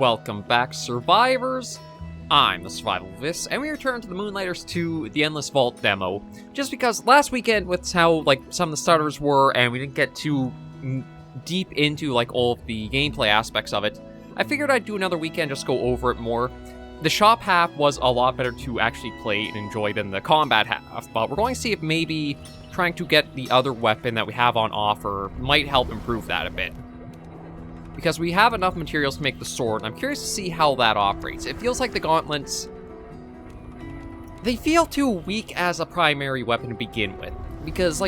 Welcome back, survivors! I'm the Survivalist, and we return to the Moonlighters 2 The Endless Vault demo, just because last weekend, with how, some of the starters were, and we didn't get too deep into, all of the gameplay aspects of it, I figured I'd do another weekend, just go over it more. The shop half was a lot better to actually play and enjoy than the combat half, but we're going to see if maybe trying to get the other weapon that we have on offer might help improve that a bit. Because we have enough materials to make the sword, and I'm curious to see how that operates. It feels like the gauntlets, they feel too weak as a primary weapon to begin with. Because,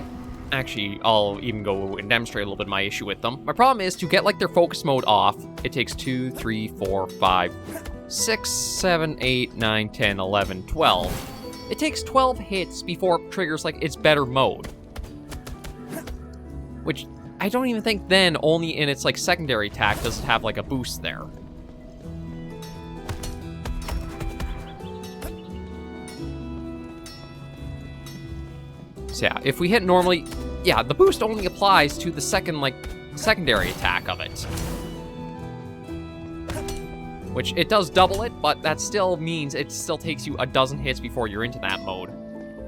actually, I'll even go and demonstrate a little bit my issue with them. My problem is, to get, their focus mode off, it takes 2, 3, 4, 5, 6, 7, 8, 9, 10, 11, 12. It takes 12 hits before it triggers, its better mode. Which, I don't even think then, only in its, secondary attack does it have, a boost there. So yeah, if we hit normally, yeah, the boost only applies to the secondary attack of it. Which, it does double it, but that still means it still takes you a dozen hits before you're into that mode.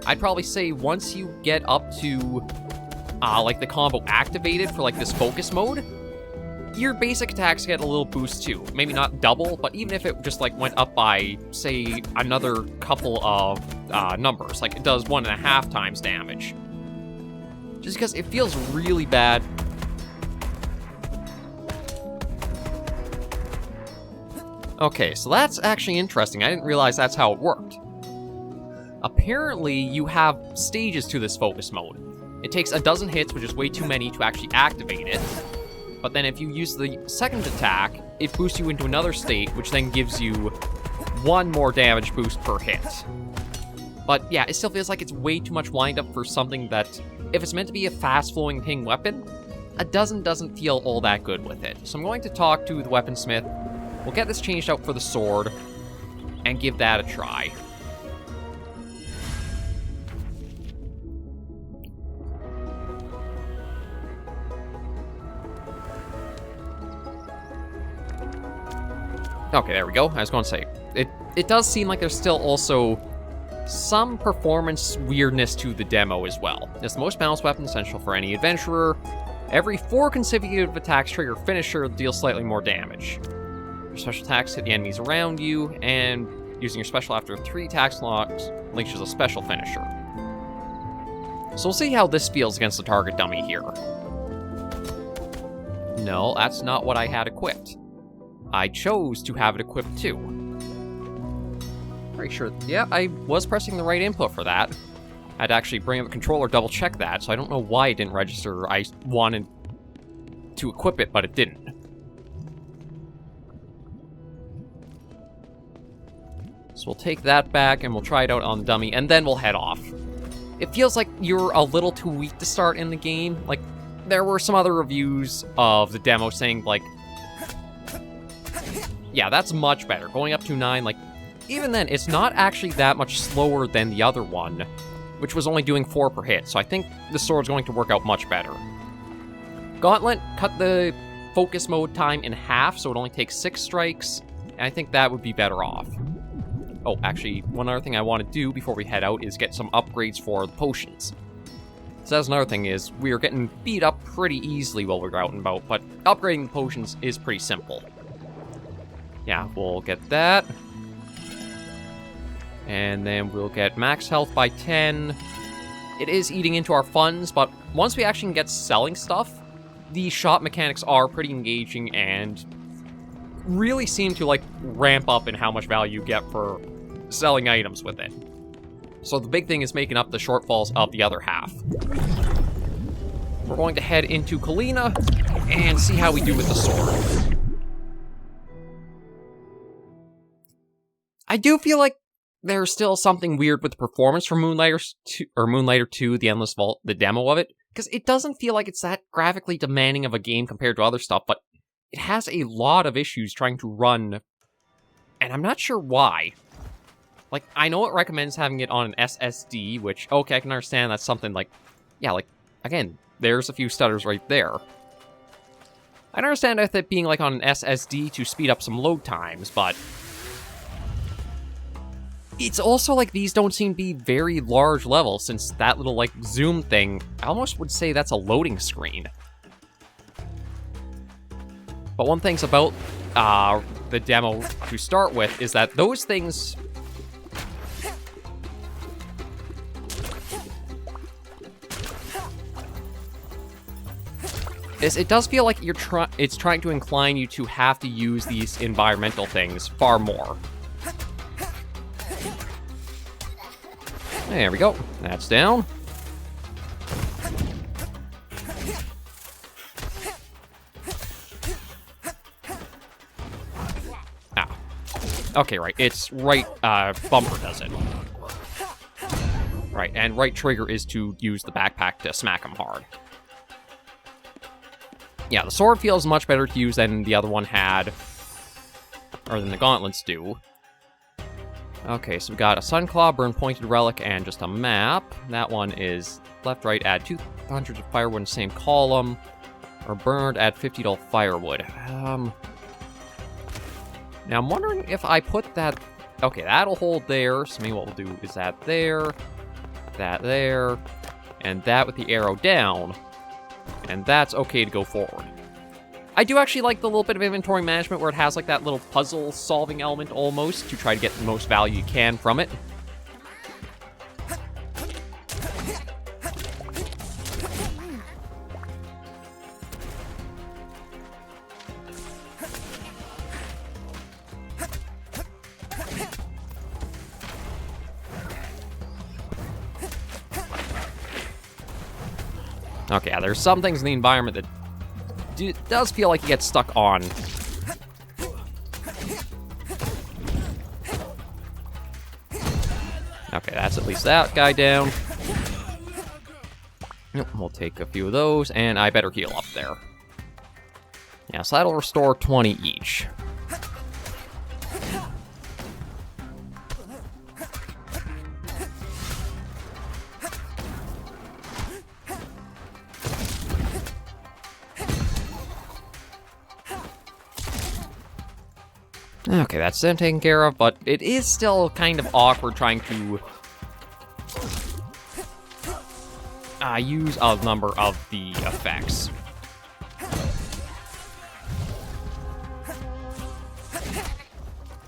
I'd probably say once you get up to the combo activated for, this focus mode, your basic attacks get a little boost too. Maybe not double, but even if it just, went up by, say, another couple of numbers, it does 1.5 times damage. Just because it feels really bad. Okay, so that's actually interesting. I didn't realize that's how it worked. Apparently, you have stages to this focus mode. It takes a dozen hits, which is way too many to actually activate it. But then if you use the second attack, it boosts you into another state, which then gives you 1 more damage boost per hit. But yeah, it still feels like it's way too much wind up for something that, if it's meant to be a fast-flowing ping weapon, a dozen doesn't feel all that good with it. So I'm going to talk to the weaponsmith. We'll get this changed out for the sword, and give that a try. Okay, there we go. I was going to say, it does seem like there's still also some performance weirdness to the demo as well. It's the most balanced weapon essential for any adventurer. Every 4 consecutive attacks trigger finisher deals slightly more damage. Your special attacks hit the enemies around you, and using your special after 3 attacks unleashes a special finisher. So we'll see how this feels against the target dummy here. No, that's not what I had equipped. I chose to have it equipped too. Pretty sure, yeah, I was pressing the right input for that. I'd actually bring up the controller, double check that, so I don't know why it didn't register. I wanted to equip it, but it didn't. So we'll take that back and we'll try it out on the dummy, and then we'll head off. It feels like you're a little too weak to start in the game. There were some other reviews of the demo saying, yeah, that's much better. Going up to 9, even then, it's not actually that much slower than the other one, which was only doing 4 per hit, so I think the sword's going to work out much better. Gauntlet cut the focus mode time in half, so it only takes 6 strikes, and I think that would be better off. Oh, actually, one other thing I want to do before we head out is get some upgrades for the potions. So that's another thing is, we are getting beat up pretty easily while we're out and about, but upgrading the potions is pretty simple. Yeah, we'll get that. And then we'll get max health by 10. It is eating into our funds, but once we actually get selling stuff, the shop mechanics are pretty engaging and really seem to, ramp up in how much value you get for selling items with it. So the big thing is making up the shortfalls of the other half. We're going to head into Kalina and see how we do with the sword. I do feel like there's still something weird with the performance from Moonlighter 2, The Endless Vault, the demo of it, because it doesn't feel like it's that graphically demanding of a game compared to other stuff, but it has a lot of issues trying to run, and I'm not sure why. I know it recommends having it on an SSD, which, okay, I can understand that's something yeah, again, there's a few stutters right there. I understand it being like on an SSD to speed up some load times, but it's also like these don't seem to be very large levels, since that little like zoom thing, I almost would say that's a loading screen. But one thing's about the demo to start with is that those things it does feel like it's trying to incline you to have to use these environmental things far more. There we go. That's down. Ah. Okay, right. It's right bumper does it. Right, and right trigger is to use the backpack to smack him hard. Yeah, the sword feels much better to use than the other one had, or than the gauntlets do. Okay, so we got a Sunclaw, Burn Pointed Relic, and just a map. That one is left, right, add 200 firewood in the same column, or burned, add 50 to firewood. Now I'm wondering if I put that... Okay, that'll hold there, so maybe what we'll do is that there, and that with the arrow down, and that's okay to go forward. I do actually like the little bit of inventory management where it has like that little puzzle-solving element almost to try to get the most value you can from it. Okay, yeah, there's some things in the environment that does feel like you get stuck on. Okay, that's at least that guy down. We'll take a few of those, and I better heal up there. Yeah, so that'll restore 20 each. Okay, that's then taken care of, but it is still kind of awkward trying to use a number of the effects.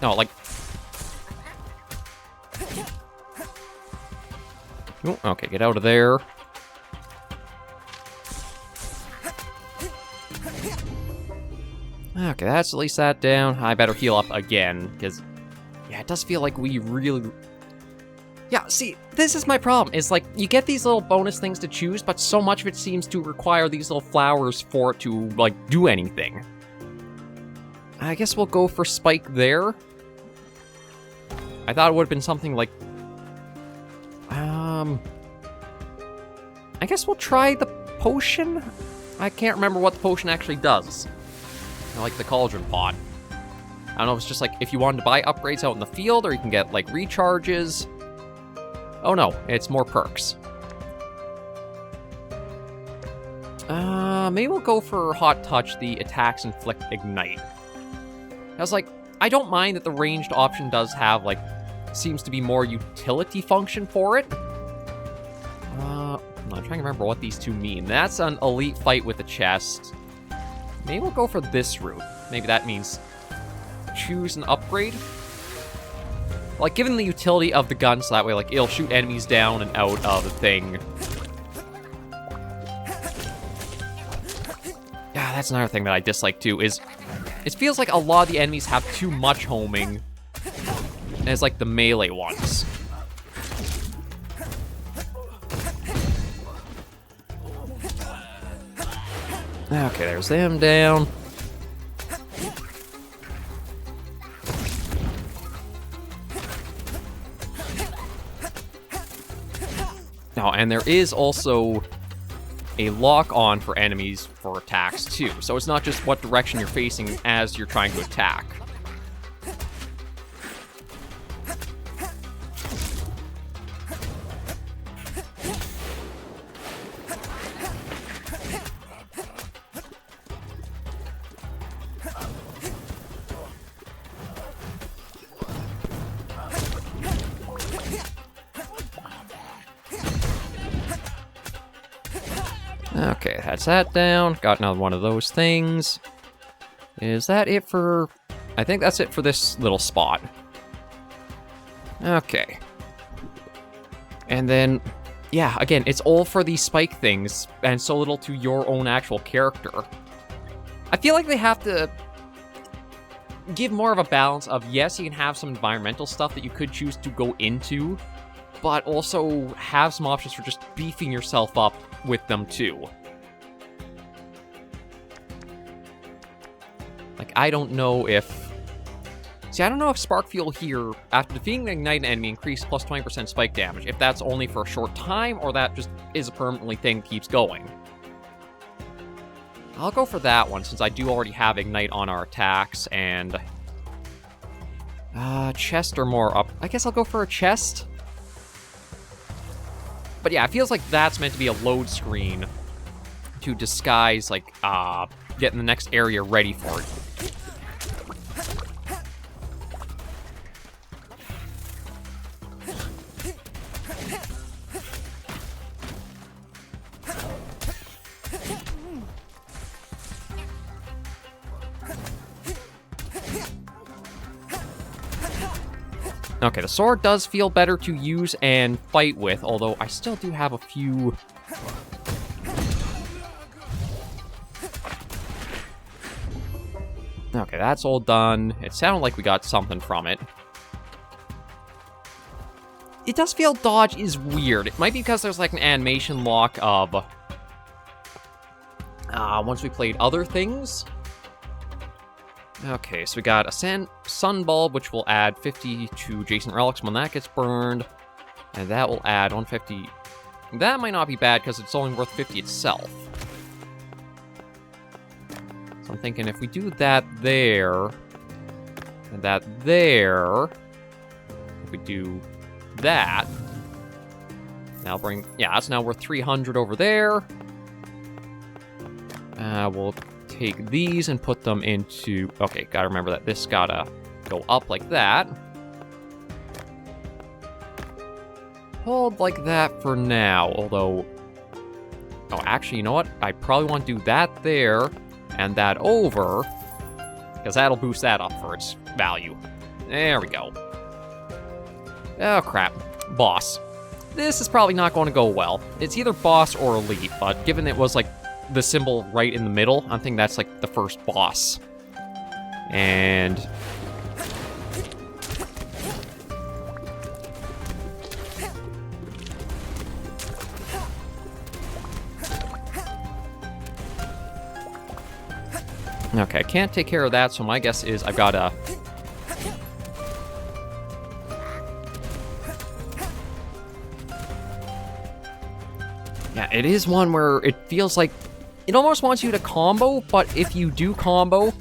No, like... Ooh, okay, get out of there. Okay, that's at least that down. I better heal up again, because, yeah, it does feel like we really... Yeah, see, this is my problem, is like, you get these little bonus things to choose, but so much of it seems to require these little flowers for it to, like, do anything. I guess we'll go for Spike there. I thought it would have been something like... I guess we'll try the potion? I can't remember what the potion actually does. I like the cauldron pot. I don't know if it's just like if you wanted to buy upgrades out in the field, or you can get like recharges. Oh no, it's more perks. Maybe we'll go for Hot Touch, the attacks inflict ignite. I was like, I don't mind that the ranged option does have like, seems to be more utility function for it. I'm trying to remember what these two mean. That's an elite fight with a chest. Maybe we'll go for this route. Maybe that means choose an upgrade. Like, given the utility of the gun, so that way, like, it'll shoot enemies down and out of the thing. Yeah, that's another thing that I dislike, too, is it feels like a lot of the enemies have too much homing as, like, the melee ones. Okay, there's them down. Oh, and there is also a lock-on for enemies for attacks, too. So it's not just what direction you're facing as you're trying to attack. Okay, that's that down. Got another one of those things. Is that it for... I think that's it for this little spot. Okay. And then, yeah, again, it's all for these spike things, and so little to your own actual character. I feel like they have to give more of a balance of, yes, you can have some environmental stuff that you could choose to go into, but also have some options for just beefing yourself up with them too. Like, I don't know if... See, I don't know if Spark Fuel here, after defeating the Ignite enemy, increased plus 20% spike damage, if that's only for a short time, or that just is a permanently thing that keeps going. I'll go for that one, since I do already have Ignite on our attacks, and... chest or more up. I guess I'll go for a chest. But yeah, it feels like that's meant to be a load screen to disguise, like, getting the next area ready for it. Okay, the sword does feel better to use and fight with, although I still do have a few... Okay, that's all done. It sounded like we got something from it. It does feel dodge is weird. It might be because there's like an animation lock of... once we played other things... Okay, so we got a sun bulb, which will add 50 to adjacent relics when that gets burned. And that will add 150. That might not be bad, because it's only worth 50 itself. So I'm thinking if we do that there, and that there, if we do that, that'll bring... Yeah, that's now worth 300 over there. We'll take these and put them into... Okay, gotta remember that this gotta go up like that. Hold like that for now, although... Oh, actually, you know what? I probably want to do that there, and that over, because that'll boost that up for its value. There we go. Oh, crap. Boss. This is probably not going to go well. It's either boss or elite, but given it was, like, the symbol right in the middle, I think that's, like, the first boss. And... Okay, I can't take care of that, so my guess is I've gotta... Yeah, it is one where it feels like it almost wants you to combo, but if you do combo,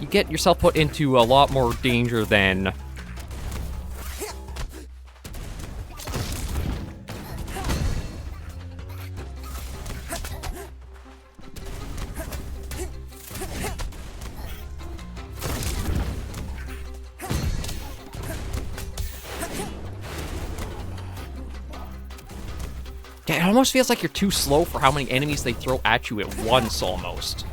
you get yourself put into a lot more danger than... Yeah, it almost feels like you're too slow for how many enemies they throw at you at once, almost.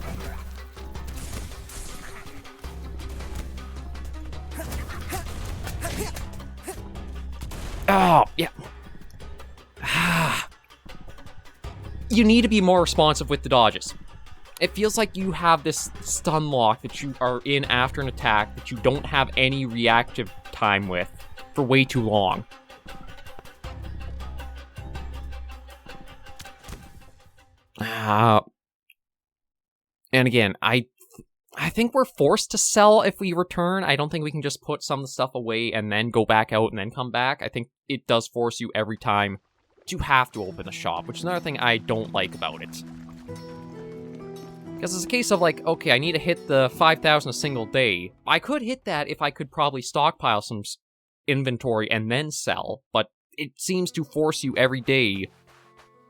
Oh, yeah. You need to be more responsive with the dodges. It feels like you have this stun lock that you are in after an attack that you don't have any reactive time with for way too long. And again, I think we're forced to sell if we return. I don't think we can just put some of the stuff away and then go back out and then come back. I think it does force you every time to have to open the shop, which is another thing I don't like about it. Because it's a case of like, okay, I need to hit the 5,000 a single day. I could hit that if I could probably stockpile some inventory and then sell, but it seems to force you every day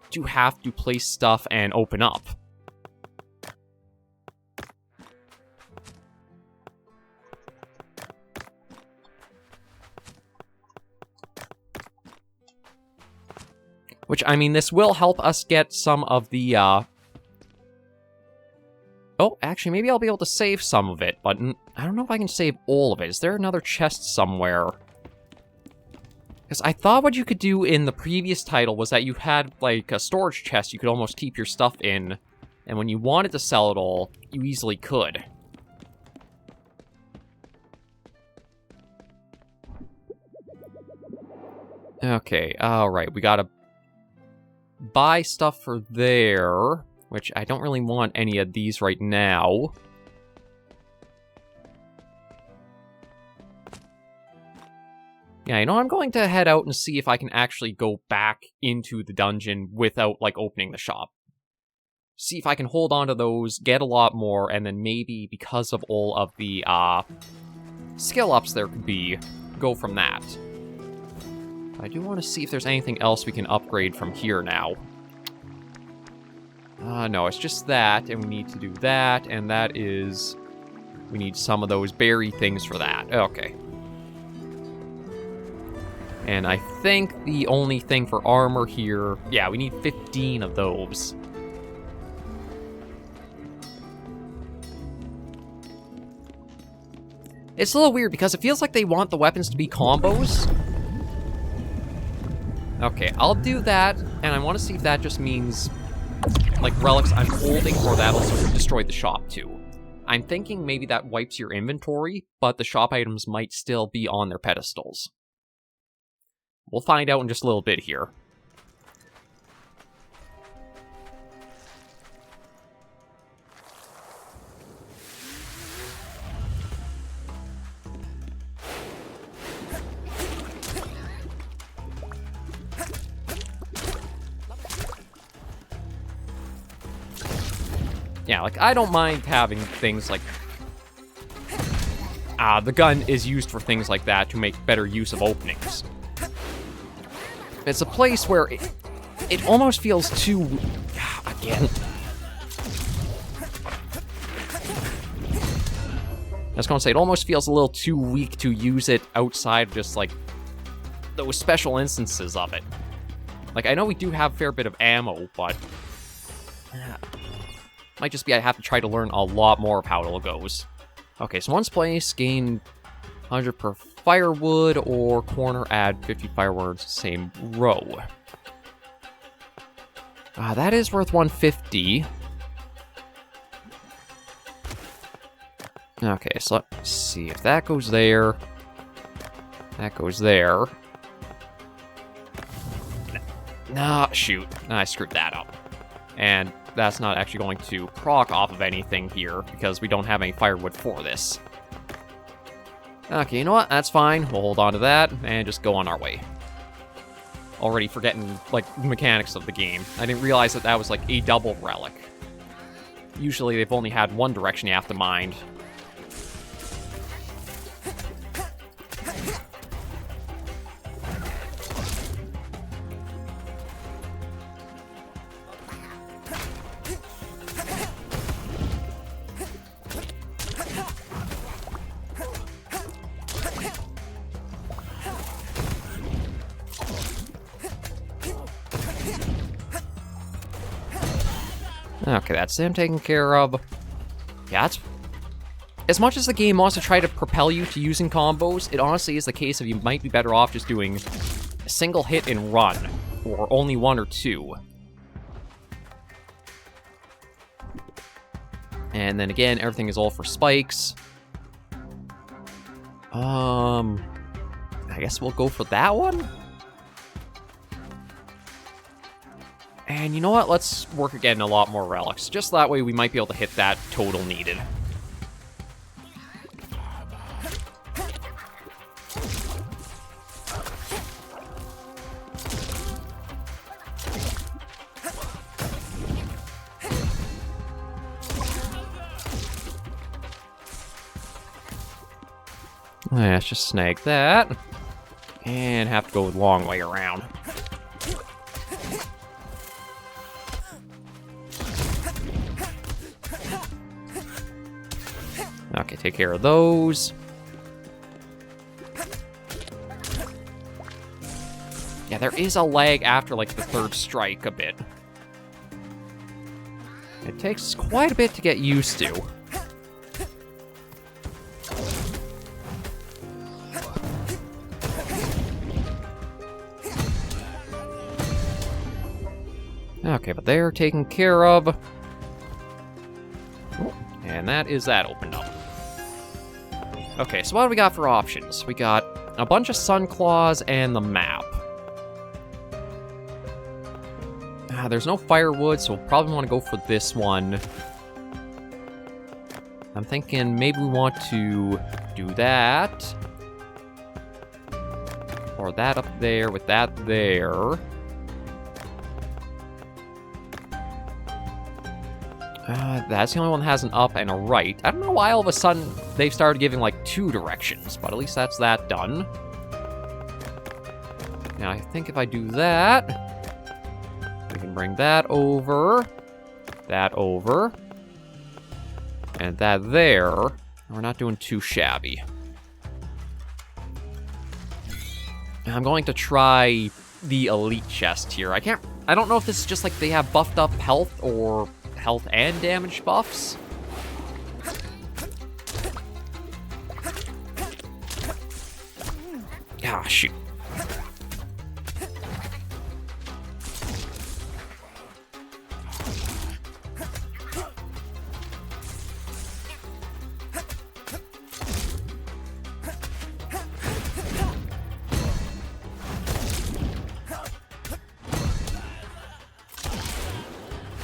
to have to place stuff and open up. Which, I mean, this will help us get some of the, Oh, actually, maybe I'll be able to save some of it, but I don't know if I can save all of it. Is there another chest somewhere? Because I thought what you could do in the previous title was that you had, like, a storage chest you could almost keep your stuff in, and when you wanted to sell it all, you easily could. Okay, alright, we gotta buy stuff for there, which I don't really want any of these right now. Yeah, you know, I'm going to head out and see if I can actually go back into the dungeon without, like, opening the shop. See if I can hold on to those, get a lot more, and then maybe, because of all of the, skill ups there could be, go from that. I do want to see if there's anything else we can upgrade from here now. No, it's just that, and we need to do that, and that is... We need some of those berry things for that. Okay. And I think the only thing for armor here... Yeah, we need 15 of those. It's a little weird, because it feels like they want the weapons to be combos. Okay, I'll do that, and I want to see if that just means... like, relics I'm holding, or that also destroyed the shop, too. I'm thinking maybe that wipes your inventory, but the shop items might still be on their pedestals. We'll find out in just a little bit here. Yeah, like, I don't mind having things like... the gun is used for things like that to make better use of openings. It's a place where it almost feels too... Again. I was gonna say, it almost feels a little too weak to use it outside of just, like, those special instances of it. Like, I know we do have a fair bit of ammo, but... might just be I have to try to learn a lot more of how it all goes. Okay, so once placed, gain 100 per firewood, or corner add 50 firewood same row. That is worth 150. Okay, so let's see if that goes there. That goes there. Nah, shoot. I screwed that up. And that's not actually going to proc off of anything here, because we don't have any firewood for this. Okay, you know what? That's fine. We'll hold on to that, and just go on our way. Already forgetting, like, the mechanics of the game. I didn't realize that that was, like, a double relic. Usually they've only had one direction you have to mind. Okay, that's him taken care of. Yeah, that's... As much as the game wants to try to propel you to using combos, it honestly is the case of you might be better off just doing a single hit and run, or only one or two. And then again, everything is all for spikes. I guess we'll go for that one? And you know what? Let's work at getting a lot more relics. Just that way we might be able to hit that total needed. Let's just snag that. And have to go the long way around. Okay, take care of those. Yeah, there is a lag after, like, the third strike a bit. It takes quite a bit to get used to. Okay, but they're taken care of. And that is that opened up. Okay, so what do we got for options? We got a bunch of sun claws and the map. There's no firewood, so we'll probably want to go for this one. I'm thinking maybe we want to do that. Or that up there with that there. That's the only one that has an up and a right. I don't know why all of a sudden they've started giving, like, 2 directions, but at least that's that done. Now, I think if I do that, we can bring that over, and that there. We're not doing too shabby. I'm going to try the elite chest here. I don't know if this is just, like, they have buffed up health or health and damage buffs. Ah, shoot.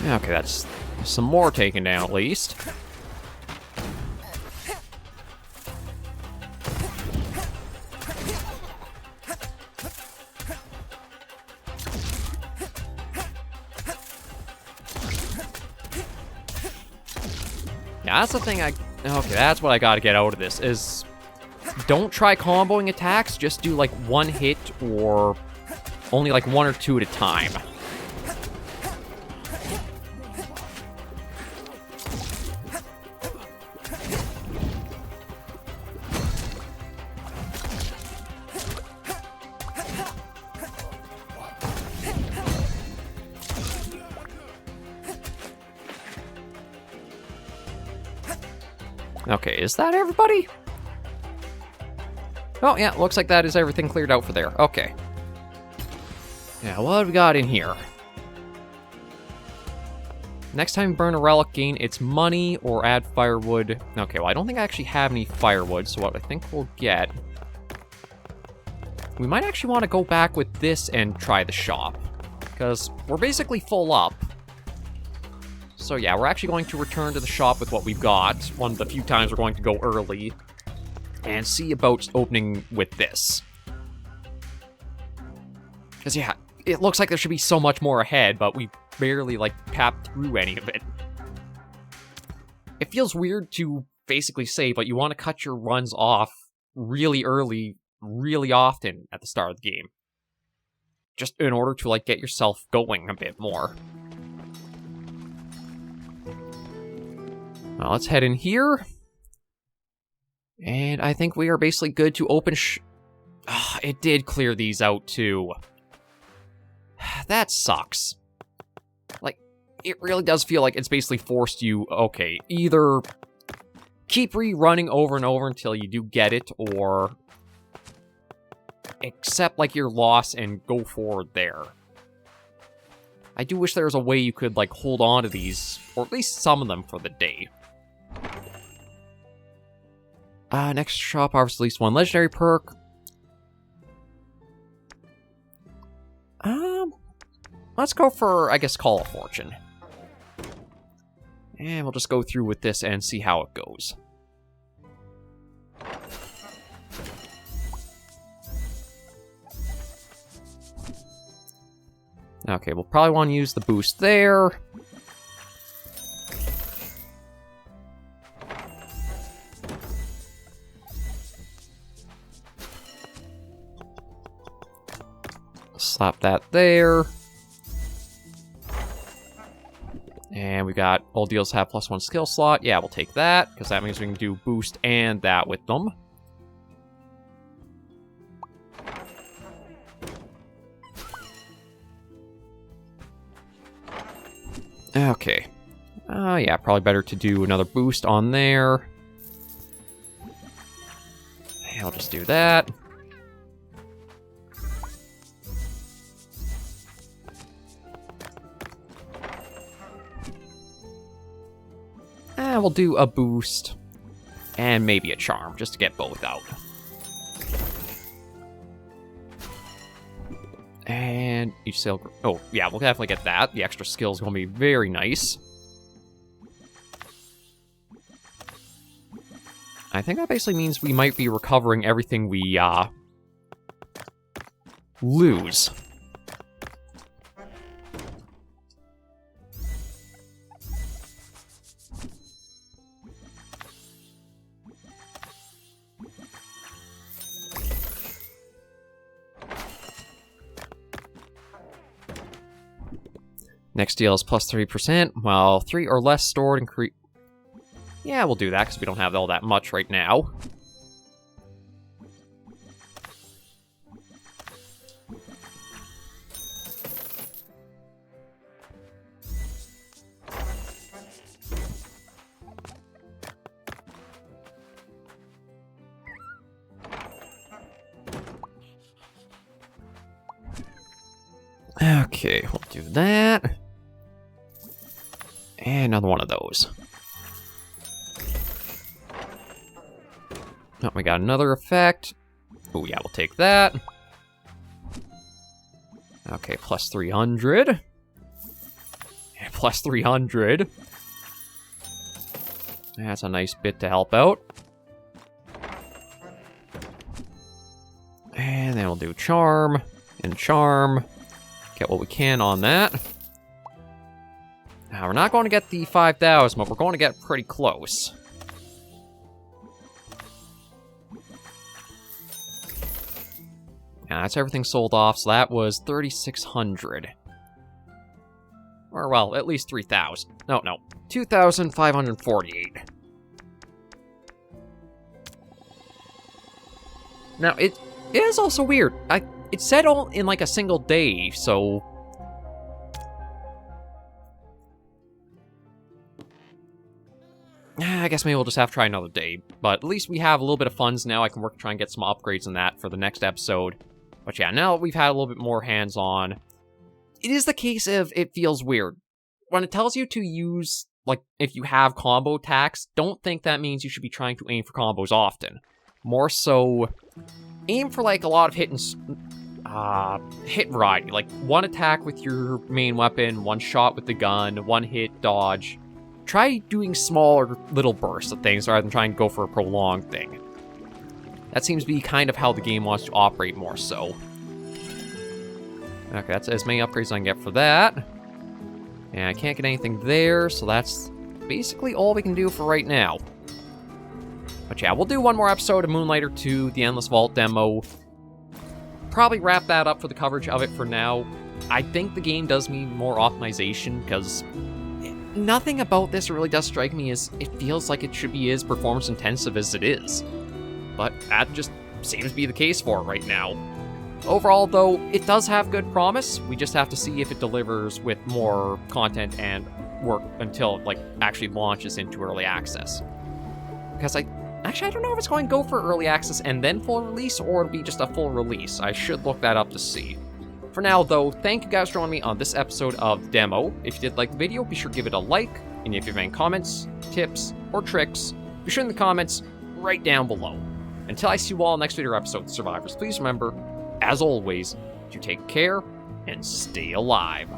Okay, that's some more taken down at least. Yeah, that's the thing okay, that's what I gotta get out of this, is don't try comboing attacks, just do like one hit or only like 1 or 2 at a time. Okay, is that everybody? Oh, yeah, looks like that is everything cleared out for there. Okay. Yeah, what do we got in here? Next time you burn a relic, gain its money or add firewood. Okay, well, I don't think I actually have any firewood, so what I think we'll get... We might actually want to go back with this and try the shop, because we're basically full up. So yeah, we're actually going to return to the shop with what we've got, one of the few times we're going to go early, and see about opening with this. Because yeah, it looks like there should be so much more ahead, but we barely, like, papped through any of it. It feels weird to basically say, but you want to cut your runs off really early, really often at the start of the game. Just in order to, like, get yourself going a bit more. Well, let's head in here. And I think we are basically good to open it did clear these out, too. That sucks. Like, it really does feel like it's basically forced you, okay, either keep rerunning over and over until you do get it, or accept, like, your loss and go forward there. I do wish there was a way you could, like, hold on to these, or at least some of them for the day. Next shop offers at least 1 legendary perk. Let's go for, I guess, Call of Fortune. And we'll just go through with this and see how it goes. Okay, we'll probably want to use the boost there. Slap that there. And we got all deals have +1 skill slot. Yeah, we'll take that, because that means we can do boost and that with them. Okay. Yeah, probably better to do another boost on there. I'll just do that. We'll do a boost and maybe a charm, just to get both out. And each sale... Oh, yeah, we'll definitely get that. The extra skill is going to be very nice. I think that basically means we might be recovering everything we, lose. Next deal is plus 3%, while 3 or less stored increase... Yeah, we'll do that, because we don't have all that much right now. Okay, we'll do that. And another one of those. Oh, we got another effect. Oh, yeah, we'll take that. Okay, plus 300. And plus 300. That's a nice bit to help out. And then we'll do charm and charm. Get what we can on that. Now, we're not going to get the 5,000, but we're going to get pretty close. Now, that's everything sold off, so that was 3,600. Or, well, at least 3,000. No, 2,548. Now, it is also weird. It said all in, like, a single day, so... I guess maybe we'll just have to try another day. But at least we have a little bit of funds now. I can work to try and get some upgrades in that for the next episode. But yeah, now we've had a little bit more hands-on. It is the case of it feels weird. When it tells you to use, like, if you have combo attacks, don't think that means you should be trying to aim for combos often. More so, aim for, like, a lot of hit variety. Like, one attack with your main weapon, one shot with the gun, one hit, dodge. Try doing smaller little bursts of things rather than trying to go for a prolonged thing. That seems to be kind of how the game wants to operate more so. Okay, that's as many upgrades as I can get for that. And I can't get anything there, so that's basically all we can do for right now. But yeah, we'll do one more episode of Moonlighter 2, the Endless Vault demo. Probably wrap that up for the coverage of it for now. I think the game does need more optimization, because nothing about this really does strike me as it feels like it should be as performance intensive as it is. But that just seems to be the case for it right now. Overall, though, it does have good promise. We just have to see if it delivers with more content and work until it, like, actually launches into early access. Because I don't know if it's going to go for early access and then full release, or it'll be just a full release. I should look that up to see. For now, though, thank you guys for joining me on this episode of the demo. If you did like the video, be sure to give it a like. And if you have any comments, tips, or tricks, be sure in the comments right down below. Until I see you all next video episode, Survivors, please remember, as always, to take care and stay alive.